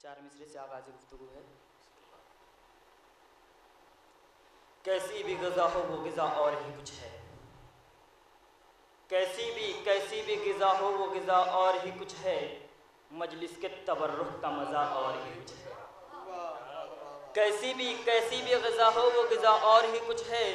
4 مصرے سے آغاز گفتگو ہے۔ کیسی بھی غذا ہو وہ غذا اور ہی کچھ ہے، کیسی بھی غذا ہو وہ غذا اور ہی کچھ ہے، مجلس کے تبرک کا مزہ اور ہی کچھ ہے۔ کیسی بھی غذا ہو وہ غذا اور ہی کچھ ہے،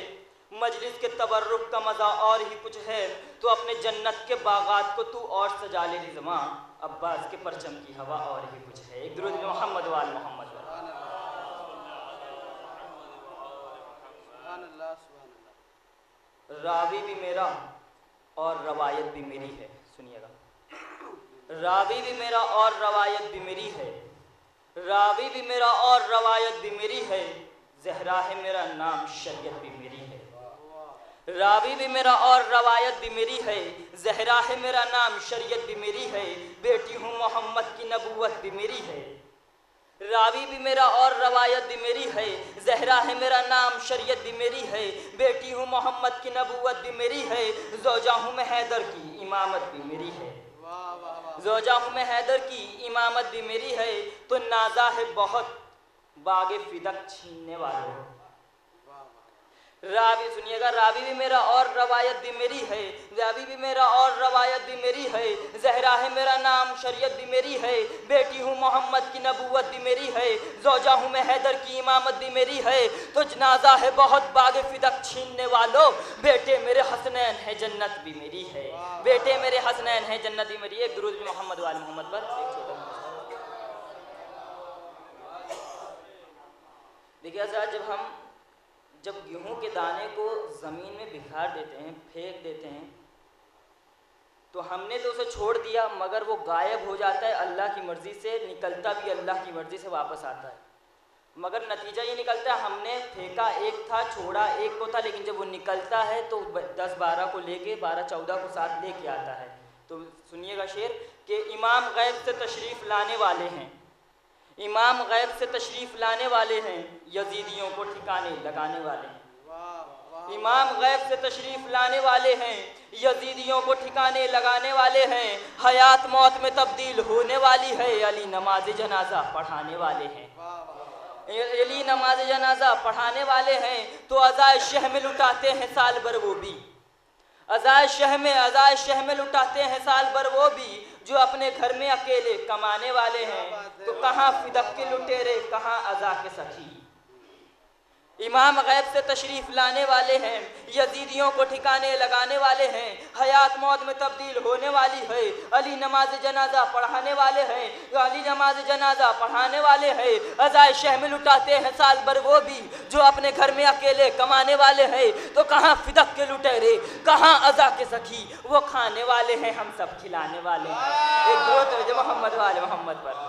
مجلس کے تبرک کا مزہ اور ہی کچھ ہے۔ تو اپنے جنت کے باغات کو تو اور سجا لے رضواں، عباس کے پرچم کی ہوا اور ہی کچھ ہے۔ ایک درود محمد وآل محمد۔ راوی بھی میرا اور روایت بھی میری ہے، سنیے گا۔ راوی بھی میرا اور روایت بھی میری ہے، راوی بھی میرا اور روایت بھی میری ہے، زہرا ہے میرا نام شریعت بھی میری ہے۔ راوی بھی میرا اور روایت بھی میری ہے، زہرا ہے میرا نام شریعت بھی میری ہے، بیٹی ہوں محمد کی نبوت بھی میری ہے۔ راوی بھی میرا اور روایت بھی میری ہے، زہرا ہے میرا نام شریعت بھی میری ہے، بیٹی ہوں محمد کی نبوت بھی میری ہے، زوجہ ہوں میں حیدر کی امامت بھی میری ہے۔ زوجہ ہوں میں حیدر کی امامت بھی میری ہے، تو نازا ہے بہت باغ فدق چھیننے والوں۔ راوی سنیے گا، راوی بھی میرا اور روایت بھی میری ہے، راوی بھی میرا اور روایت بھی میری ہے، زہرا ہے میرا نام شریعت بھی میری ہے، بیٹی ہوں محمد کی نبوت بھی میری ہے، زوجہ ہوں میں حیدر کی امامت بھی میری ہے، تو جنازہ ہے بہت باغ فدق چھیننے والوں، بیٹے میرے حسنین ہے جنت بھی میری ہے، بیٹے میرے حسنین ہے جنت بھی میری ہے۔ ایک درود محمد وآل محمد پر ایک چھوٹا دیکھیے حضرات، جب گیہوں کے دانے کو زمین میں بکھار دیتے ہیں، پھینک دیتے ہیں، تو ہم نے تو اسے چھوڑ دیا مگر وہ غائب ہو جاتا ہے اللہ کی مرضی سے، نکلتا بھی اللہ کی مرضی سے واپس آتا ہے، مگر نتیجہ یہ نکلتا ہے ہم نے پھینکا ایک تھا، چھوڑا ایک کو تھا، لیکن جب وہ نکلتا ہے تو 10-12 کو لے کے 12-14 کو ساتھ لے کے آتا ہے۔ تو سنیے گا شعر کہ امام غیب سے تشریف لانے والے ہیں، امام غیب سے تشریف لانے والے ہیں، یزیدیوں کو ٹھکانے لگانے والے ہیں۔ امام غیب سے تشریف لانے والے ہیں، یزیدیوں کو ٹھکانے لگانے والے ہیں، حیات موت میں تبدیل ہونے والی ہے، علی نماز جنازہ پڑھانے والے ہیں، علی نماز جنازہ پڑھانے والے ہیں، تو عزائے شہ میں لٹاتے ہیں سال بھر وہ بھی، عزائے شہ میں لٹاتے ہیں سال بھر وہ بھی، جو اپنے گھر میں اکیلے کمانے والے ہیں، تو کہاں فدق کے لٹیرے کہاں عزا کے سخی۔ امام غیب سے تشریف لانے والے ہیں، یزیدیوں کو ٹھکانے لگانے والے ہیں، حیات موت میں تبدیل ہونے والی ہے، علی نماز جنازہ پڑھانے والے ہیں، علی نماز جنازہ پڑھانے والے ہیں، عزائے شہ میں لٹاتے ہیں سال بھر وہ بھی، جو اپنے گھر میں اکیلے کمانے والے ہیں، تو کہاں فدق کے لٹیرے کہاں عزا کے سخی، وہ کھانے والے ہیں ہم سب کھلانے والے ہیں۔ ایک درود محمد وآل محمد پر۔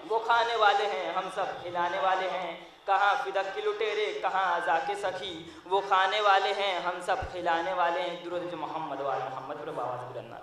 وہ کھانے والے ہیں ہم سب کھلانے والے ہیں، کہاں فدق کے لٹیرے کہاں عزا کے سخی، وہ کھانے والے ہیں ہم سب کھلانے والے ہیں۔ درود محمد وآل محمد پر بآواز بلند۔